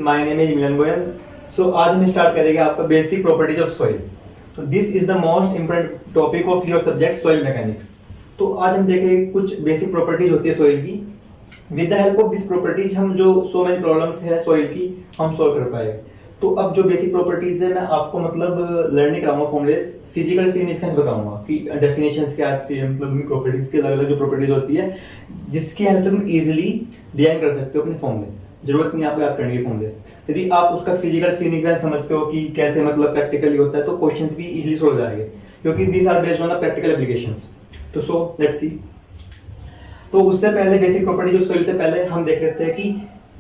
My name is मिलन गोयल। सो आज हम start करेंगे आपका बेसिक प्रॉपर्टीज ऑफ सॉइल। तो this is the most important topic of your subject soil mechanics. तो आज हम देखेंगे कुछ बेसिक प्रॉपर्टीज होती है सॉइल की। With the help of this properties हम जो सो मेनी प्रॉब्लम्स है सॉइल की हम सॉल्व कर पाएंगे। तो अब जो बेसिक प्रॉपर्टीज है मैं आपको मतलब लर्निंग कराऊंगा फॉर्मुलेज, फिजिकल सिग्निफिकेंस बताऊंगा कि डेफिनेशंस क्या आती है, मतलब प्रॉपर्टीज की अलग अलग जो प्रॉपर्टीज होती है जिसकी हेल्प से तुम इजीली डिजाइन कर सकते हो अपने फॉर्मूले। जरूरत नहीं आपको याद करने की फॉर्मूले। यदि आप उसका फिजिकल सिग्निफिकेंस समझते हो कि कैसे मतलब प्रैक्टिकली होता है तो क्वेश्चंस भी इजीली सॉल्व हो जाएंगे, क्योंकि these are based on the practical applications. तो सो लेट्स सी। तो उससे पहले बेसिक प्रॉपर्टी जो सॉइल से पहले हम देख लेते हैं कि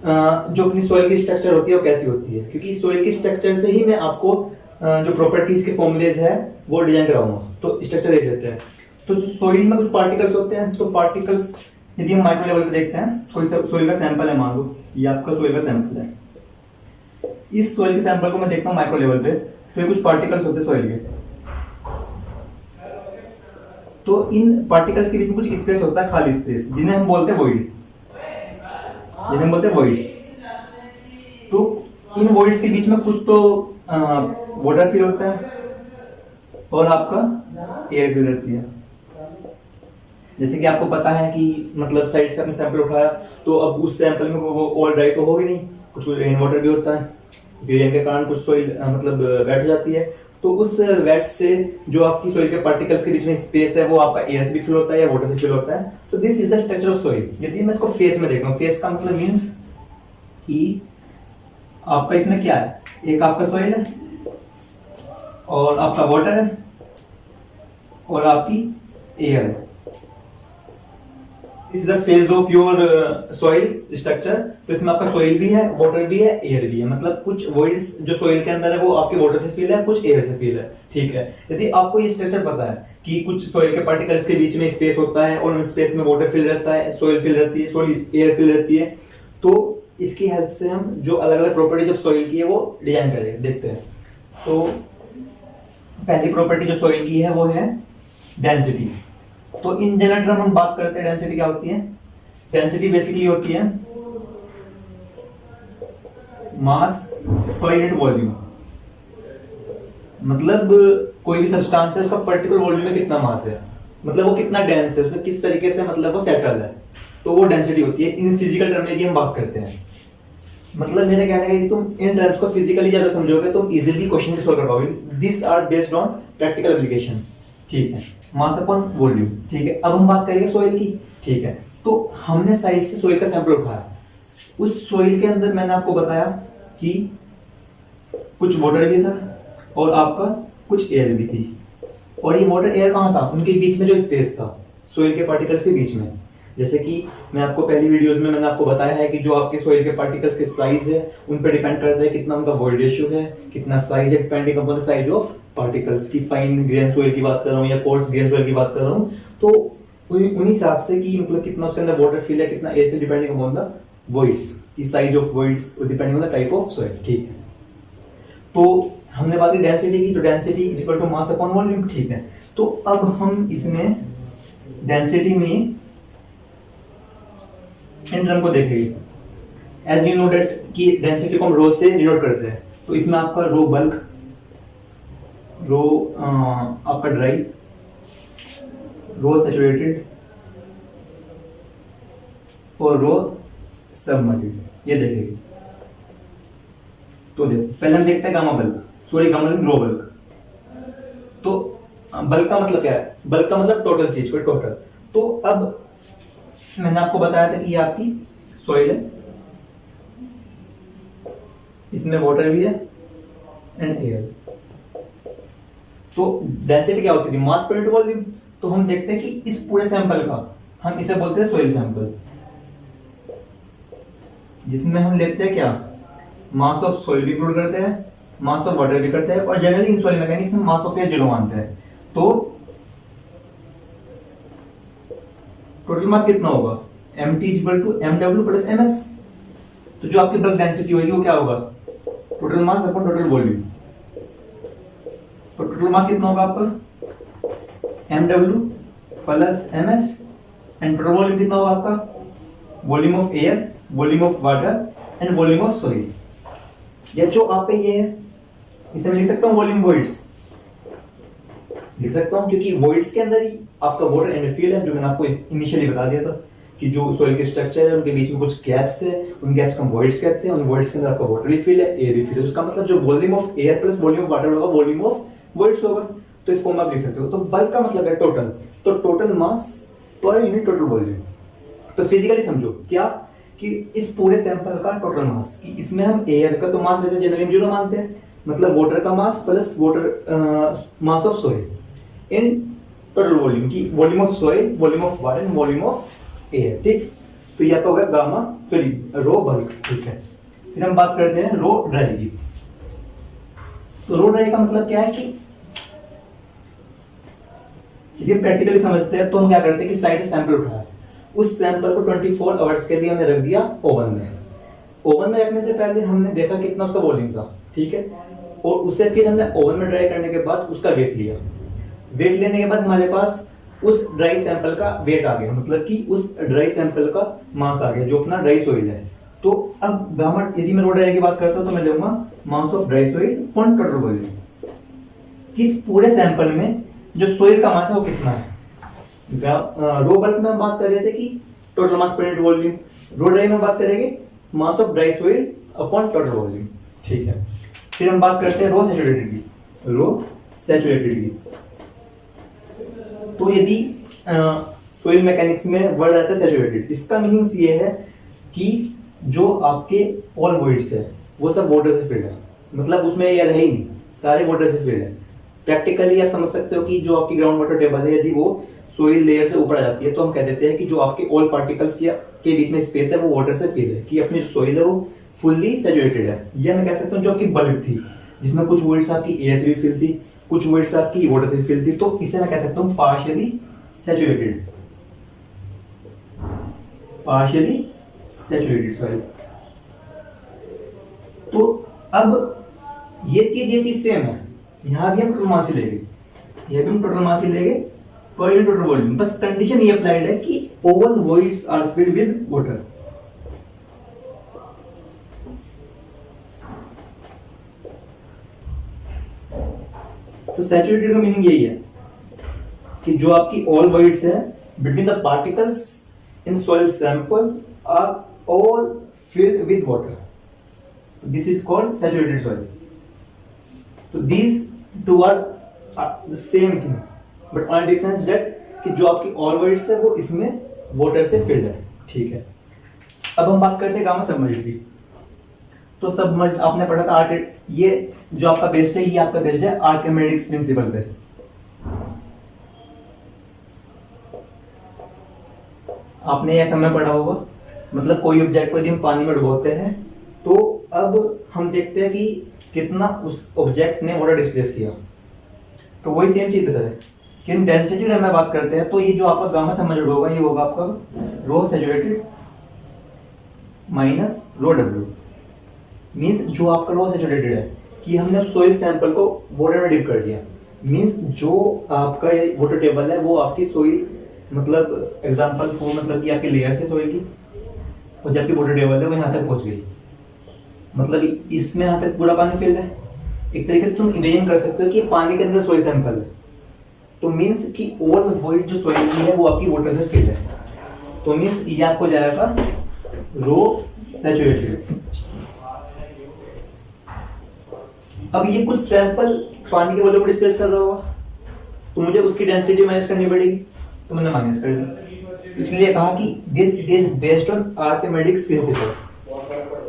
जो अपनी सॉइल की स्ट्रक्चर होती है वो कैसी होती है, क्योंकि सॉइल की स्ट्रक्चर से ही मैं आपको जो प्रॉपर्टीज के फॉर्मुलेज है वो डिजाइन कराऊंगा। तो स्ट्रक्चर देख लेते हैं। तो सॉइल में कुछ पार्टिकल्स होते हैं। तो पार्टिकल्स यदि हम माइक्रो लेवल पे देखते हैं, कोई सॉइल का सैंपल है, मान लो ये आपका सॉइल का सैंपल है। इस सॉइल के सैंपल को मैं देखता हूँ माइक्रो लेवल पे, तो ये कुछ पार्टिकल्स होते हैं सॉइल के। तो इन पार्टिकल्स के बीच में कुछ स्पेस होता है, खाली स्पेस, जिन्हें हम बोलते हैं वॉइड, जिन्हें हम बोलते हैं वॉइड्स। तो इन वॉइड्स के बीच में कुछ तो वाटर फिल होता है और आपका एयर फिल रहती है। जैसे कि आपको पता है कि मतलब साइड से आपने सैंपल उठाया तो अब उस सैंपल में वो ऑल ड्राई तो होगी नहीं, कुछ रेन वाटर भी होता है, रेन के कारण कुछ सॉइल मतलब वेट हो जाती है। तो उस वेट से जो आपकी सॉइल के पार्टिकल्स के बीच में स्पेस है वो आपका एयर से भी फिल होता है या वाटर से फिल होता है। तो this is the structure of soil. यदि मैं इसको फेस में देखता हूँ, फेस का मतलब मीन्स कि आपका इसमें क्या है, एक आपका सॉइल है और आपका वाटर है और आपकी एयर है। इस the phase of your soil structure. तो इसमें आपका सॉइल भी है, वाटर भी है, एयर भी है। मतलब कुछ वॉइड्स जो सॉइल के अंदर है वो आपके वाटर से फिल है, कुछ एयर से फिल है। ठीक है। यदि आपको ये स्ट्रक्चर पता है कि कुछ सॉइल के पार्टिकल्स के बीच में स्पेस होता है और उन स्पेस में वाटर फिल रहता है, सॉइल फिल रहती है, सॉइल एयर फिल रहती है, तो इसकी हेल्प से हम जो अलग अलग प्रॉपर्टीज ऑफ सॉइल की है वो डिजाइन करेंगे, देखते हैं। तो पहली प्रॉपर्टी जो सॉइल की है वो है डेंसिटी। तो इन जनरल टर्म हम बात करते हैं डेंसिटी क्या होती है। डेंसिटी बेसिकली होती है मास पर यूनिट वॉल्यूम। मतलब कोई भी सब्सटेंस है उसका पर्टिकुलर वॉल्यूम में कितना मास है, मतलब वो कितना डेंस है, उसमें किस तरीके से मतलब वो सेटल है, तो वो डेंसिटी होती है। इन फिजिकल टर्म में यदि हम बात करते हैं, मतलब मेरा कहना है कि तुम इन टर्म्स को फिजिकली ज्यादा समझोगे तो इजीली क्वेश्चन को सॉल्व कर पाओगे। This are based on practical applications. ठीक है, मास अपॉन वॉल्यूम। ठीक है, अब हम बात करेंगे सॉइल की। ठीक है, तो हमने साइड से सॉइल का सैंपल उठाया, उस सॉइल के अंदर मैंने आपको बताया कि कुछ वाटर भी था और आपका कुछ एयर भी थी। और ये वाटर एयर कहाँ था, उनके बीच में जो स्पेस था सॉइल के पार्टिकल्स के बीच में। जैसे कि मैं आपको पहली वीडियोस में मैंने आपको बताया है कि जो आपके सॉइल के पार्टिकल्स के साइज है उन पर डिपेंड करता है कितना उनका वॉइड रेशियो है, कितना साइज है, depending upon the size of particles की। फाइन ग्रेन सॉइल की बात कर रहा हूँ या कोर्स ग्रेन सॉइल की बात कर रहा हूँ, तो उन्हीं हिसाब से कि मतलब कितना उसके अंदर वाटर फिल है, कितना air fill, depending upon the voids की size of voids, depending on the type of soil. ठीक है, तो हमने बात की डेंसिटी की। तो density is equal to mass upon volume. ठीक है, तो अब हम इसमें डेंसिटी में इन टर्म को देखेंगे। एज यू नो दैट कि डेंसिटी को हम रो से डिनोट करते हैं। तो इसमें आपका रो बल्क, रो आपका ड्राई, रो सैचुरेटेड और रो सबमर्ज्ड, ये देखेंगे। तो देखो पहले हम देखते हैं गामा बल्क, सॉरी गामा रो बल्क। तो बल्क का मतलब क्या है, बल्क का मतलब टोटल चीज को, टोटल। तो अब मैंने आपको बताया था कि ये आपकी सॉइल है, इसमें वाटर भी है एंड एयर। तो डेंसिटी क्या होती थी, मास पर यूनिट वॉल्यूम। तो हम देखते हैं कि इस पूरे सैंपल का हम इसे बोलते हैं सॉइल सैंपल, जिसमें हम लेते हैं क्या, मास ऑफ सॉइल भी इंक्लूड करते हैं, मास ऑफ वाटर भी करते हैं, और जनरली इन सॉइल मैकेनिक्स में मास ऑफ एयर जीरो मानते हैं। तो टोटल मास कितना होगा, mt equal to mw plus ms। तो जो आपकी बल्क डेंसिटी होगी वो क्या होगा, total mass upon total volume. तो टोटल मास कितना होगा आपका mw plus ms and total volume कितना होगा आपका, volume of air, volume of water and volume of soil. या जो आप पे ये है, इसे मैं लिख सकता हूँ वॉल्यूम वॉइड्स, लिख सकता हूँ, क्योंकि वॉइड्स के अंदर ही आपका वाटर एंड फील्ड है, जो मैंने आपको इनिशियली बता दिया था कि जो सोइल के स्ट्रक्चर है उनके बीच में कुछ गैप्स है, उन गैप्स को हम वॉइड्स कहते हैं, उन वॉइड्स के अंदर आपका वाटर भी फील्ड है, एयर भी फील्ड है। उसका मतलब जो volume of air plus volume of water होगा, वॉल्यूम ऑफ वॉइड्स होगा। तो इसको आप लिख सकते हो। तो बल्क का मतलब है टोटल, तो टोटल मास पर यूनिट टोटल वॉल्यूम। तो फिजिकली समझो क्या, कि इस पूरे सैंपल का टोटल मास, कि इसमें हम एयर का तो मास वैसे जनरली जीरो मानते हैं, मतलब वाटर का mass plus water mass of soil in total volume, की volume of soil, volume of water and volume of air. ठीक, तो ये आपका होगा गामा, सॉरी रो बल्क। ठीक है, फिर हम बात करते हैं रो ड्राई की। तो रो ड्राई का मतलब क्या है कि यदि हम प्रैक्टिकली समझते हैं तो हम क्या करते हैं कि साइड से सैंपल उठाया, उस सैंपल को 24 आवर्स के लिए हमने रख दिया ओवन में। ओवन में रखने से पहले हमने देखा कितना उसका वॉल्यूम था, ठीक है, और उसे फिर हमने ओवन में ड्राई करने के बाद उसका वेट लिया। वेट लेने के बाद हमारे पास उस ड्राई सैंपल का वेट आ गया, मतलब कि उस ड्राई सैंपल का मास आ गया जो अपना ड्राई सॉइल है। तो अब गामा, यदि मैं रो ड्राई की बात करता हूं तो मैं लूंगा mass of dry soil upon total volume, किस पूरे सैंपल में जो सॉइल का मास है वो कितना है। रो बल्क में हम बात कर रहे थे कि total mass per unit volume, रो ड्राई में बात करेंगे mass of dry soil upon total volume. ठीक है, फिर हम बात करते हैं रो सैचुरेटेड की। रो सैचुरेटेड की, तो यदि सॉइल मैकेनिक्स में वर्ड आता है सैचुरेटेड, इसका मीनिंग्स ये है कि जो आपके ऑल वॉइड्स है वो सब वाटर से फिल्ड है, मतलब उसमें एयर है ही नहीं, सारे वाटर से फिल्ड है। प्रैक्टिकली आप समझ सकते हो कि जो आपकी ग्राउंड वाटर टेबल है, यदि वो सोइल लेयर से ऊपर आ जाती है तो हम कह देते हैं कि जो आपके ऑल पार्टिकल्स या के बीच में स्पेस है वो वाटर से फिल है, कि अपनी जो सोइल है वो फुल्ली सैचुरेटेड है। या मैं कह सकता हूँ जो आपकी बल्क थी, जिसमें कुछ वॉइड्स आपकी एयर से भी फिल थी, कुछ वॉइड्स आपकी वाटर से फिल थी, तो इसे मैं कह सकता हूँ partially saturated, partially saturated soil. तो अब ये चीज सेम है, यहां भी हम टोटल मास ही लेंगे, यह भी हम टोटल मास ही लेंगे पर यूनिट टोटल वॉल्यूम। बस कंडीशन ये अप्लाइड है कि all voids are filled with water. तो सैचुरेटेड का मीनिंग यही है कि जो आपकी ऑल वॉइड्स है between the particles in soil sample are all filled with water, this is called saturated soil. तो these two are the same thing, but only difference that कि जो आपकी ऑल वॉइड्स है वो इसमें वाटर से field है। ठीक है, अब हम बात करते हैं गामा सबमर्ज्ड की। तो सबमर्ज्ड आपने पढ़ा था ये जो आपका बेस्ड है, ये आपका बेस्ड है आर्किमिडीज प्रिंसिपल पे। आपने ये समय पढ़ा होगा, मतलब कोई ऑब्जेक्ट को यदि हम पानी में डुबोते हैं तो अब हम देखते हैं कि कितना उस ऑब्जेक्ट ने वाटर डिस्प्लेस किया। तो वही सेम चीज है कि डेंसिटी में हम बात करते हैं, तो ये जो आपका गामा सबमर्ज्ड होगा ये होगा आपका rho saturated minus rho W. Means जो आपका रो सैचुरेटेड है कि हमने सॉइल सैंपल को वाटर में डिप कर दिया, मींस जो आपका वाटर टेबल है वो आपकी सॉइल, मतलब एग्जांपल फॉर, मतलब कि आपकी लेयर से सॉइल की, और जबकि वाटर टेबल है वो यहाँ तक पहुंच गई, मतलब इसमें यहाँ तक पूरा पानी फिल है। एक तरीके से तुम इमेजिन कर सकते हो कि पानी के अंदर सॉइल सैंपल है, तो मींस कि ऑल वॉइड जो सॉइल की है वो आपकी वाटर से फिल है। तो मींस ये आपको जाएगा रो सैचुरेटेड। अब ये कुछ सैंपल पानी के वॉल्यूम डिस्प्लेस कर रहा होगा, तो मुझे उसकी डेंसिटी माइनस करनी पड़ेगी, तो मैंने माइनस कर दी। इसलिए कहा कि this is based on Archimedes principal.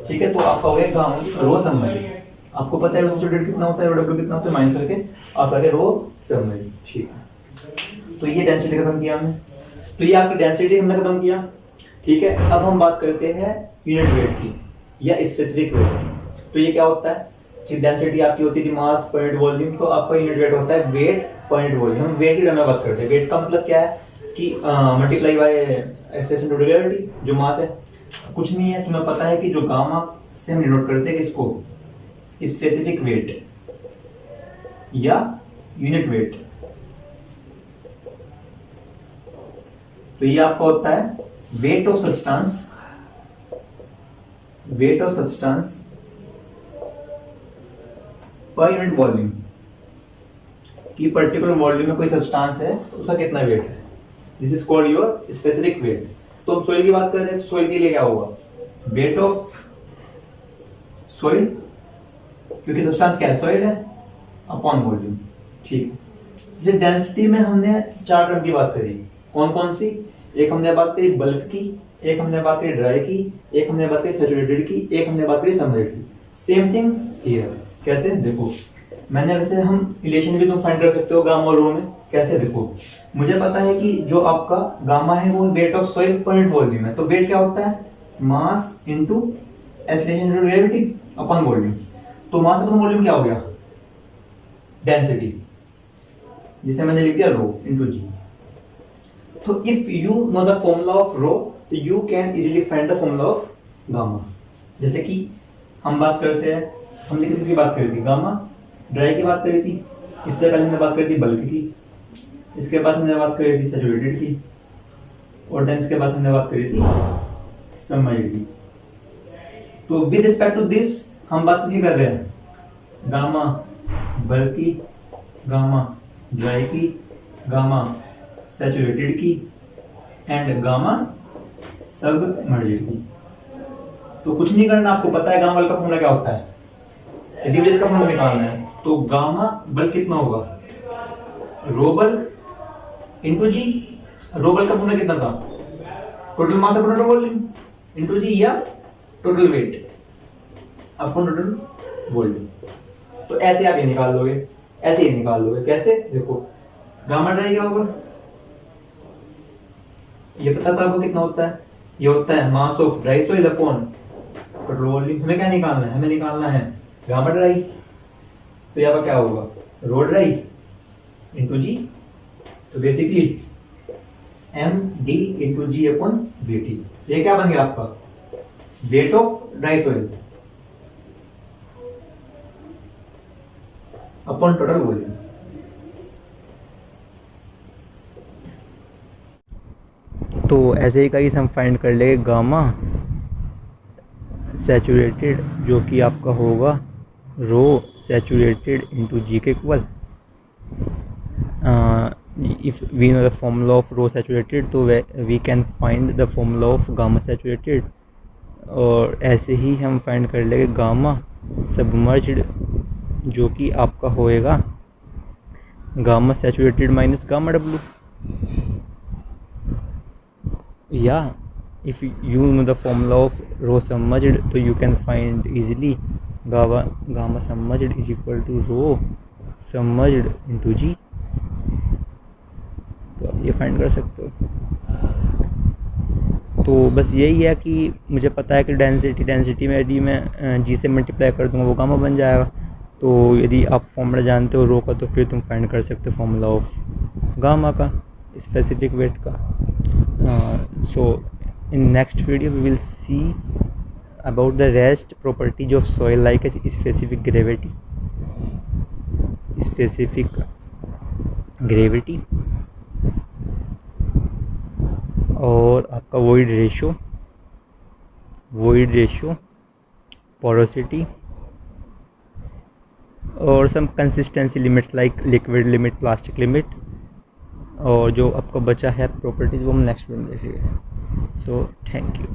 ठीक है, तो आपका हो गया रो सबमर्ज्ड। आपको पता है रो सैचुरेटेड कितना होता है, रो डब्ल्यू कितना होता है, माइनस करके आप आगे रो सबमर्ज्ड। ठीक है, तो ये डेंसिटी खत्म किया हमने, तो ये आपकी डेंसिटी हमने खत्म किया। ठीक है, अब हम बात करते हैं यूनिट वेट की या स्पेसिफिक वेट। तो ये क्या होता है, डेंसिटी आपकी होती थी मास पॉइंट वॉल्यूम, तो आपका यूनिट वेट होता है वेट पॉइंट वॉल्यूम। हम वेट की टर्म में बात करते हैं। वेट का मतलब क्या है कि multiply by extension to gravity, जो मास है कुछ नहीं है, तुम्हें पता है कि जो गामा से हम डिनोट करते हैं किसको, स्पेसिफिक वेट या यूनिट वेट। तो ये आपका होता है weight of substance per unit volume कि पर्टिकुलर वॉल्यूम में कोई सब्सटेंस है तो उसका कितना वेट है, this is called your specific weight. तो हम सोइल की बात कर रहे हैं, सोइल के लिए क्या होगा, वेट ऑफ सोइल, क्योंकि सब्सटेंस क्या है, सोइल है, अपॉन वॉल्यूम। ठीक है, जैसे डेंसिटी में हमने 4 टर्म की बात करी, कौन कौन सी, एक हमने बात करी बल्क की, एक हमने बात करी ड्राई की, एक हमने बात करी सैचुरेटेड की, एक हमने बात करी सबमर्ज्ड की। सेम थिंग हियर, कैसे, देखो मैंने वैसे हम रिलेशन भी तुम फाइंड कर सकते हो गामा और रो में। कैसे, देखो मुझे पता है कि जो आपका गामा है वो weight of soil per unit volume है, तो वेट क्या होता है, mass into acceleration into gravity upon volume. तो मास अपॉन वॉल्यूम क्या हो गया, डेंसिटी, जिसे मैंने लिख दिया रो इनटू जी। तो if you know the formula of rho, तो you can easily find the formula of gamma. जैसे कि हम बात करते हैं, हमने किसी की बात करी थी, गामा ड्राई की बात करी थी, इससे पहले हमने बात करी थी बल्क की, इसके बाद हमने बात करी थी सैचुरेटेड की, और देन इसके बाद हमने बात करी थी सबमर्ज्ड की। तो विद रिस्पेक्ट टू दिस हम बात किसकी कर रहे हैं, गामा बल्क की, गामा ड्राई की, गामा सैचुरेटेड की, एंड गामा सबमर्ज्ड की। तो कुछ नहीं करना, आपको पता है गामा का फॉर्मूला क्या होता है, यदि मुझे इसका फॉर्मूला निकालना है तो गामा बल्क कितना होगा, rho bulk into G. Rho bulk का फॉर्मूला कितना था, total mass upon total volume into G, या total weight upon total volume. तो ऐसे आप ये निकाल लोगे, ऐसे ही निकाल लोगे। कैसे, देखो गामा ड्राई क्या होगा, ये पता था आपको कितना होता है, ये होता है mass of dry soil upon total volume. हमें क्या निकालना है, हमें निकालना है गामा ड्राई। तो यहाँ पर क्या होगा, रो ड्राई इंटू जी, तो basically M D into ji upon we T. ये क्या बन गया आपका, weight of dry soil upon total volume. तो ऐसे ही कहीं हम फाइंड कर लेंगे गामा सैचुरेटेड, जो कि आपका होगा रो सैचुरेटेड इंटू जी के equal. If we know the formula of rho saturated, तो we can find the formula of gamma saturated. और ऐसे ही हम फाइंड कर लेंगे गामा सबमर्ज्ड, जो कि आपका होएगा gamma saturated minus gamma W. या if you know the formula of rho submerged, तो you can find easily gamma submerged is equal to rho submerged into g। तो आप ये फाइंड कर सकते हो। तो बस यही है कि मुझे पता है कि डेंसिटी में यदि मैं जी से मल्टीप्लाई कर दूंगा वो गामा बन जाएगा। तो यदि आप फॉर्मूला जानते हो रो का, तो फिर तुम फाइंड कर सकते हो फॉर्मूला ऑफ गामा का, स्पेसिफिक वेट का। So in next video we will see about the rest properties of soil, like a specific gravity और आपका void ratio, porosity और some consistency limits like liquid limit, plastic limit। और जो आपका बचा है प्रॉपर्टीज़, वो हम नेक्स्ट वीडियो में देखेंगे। So thank you.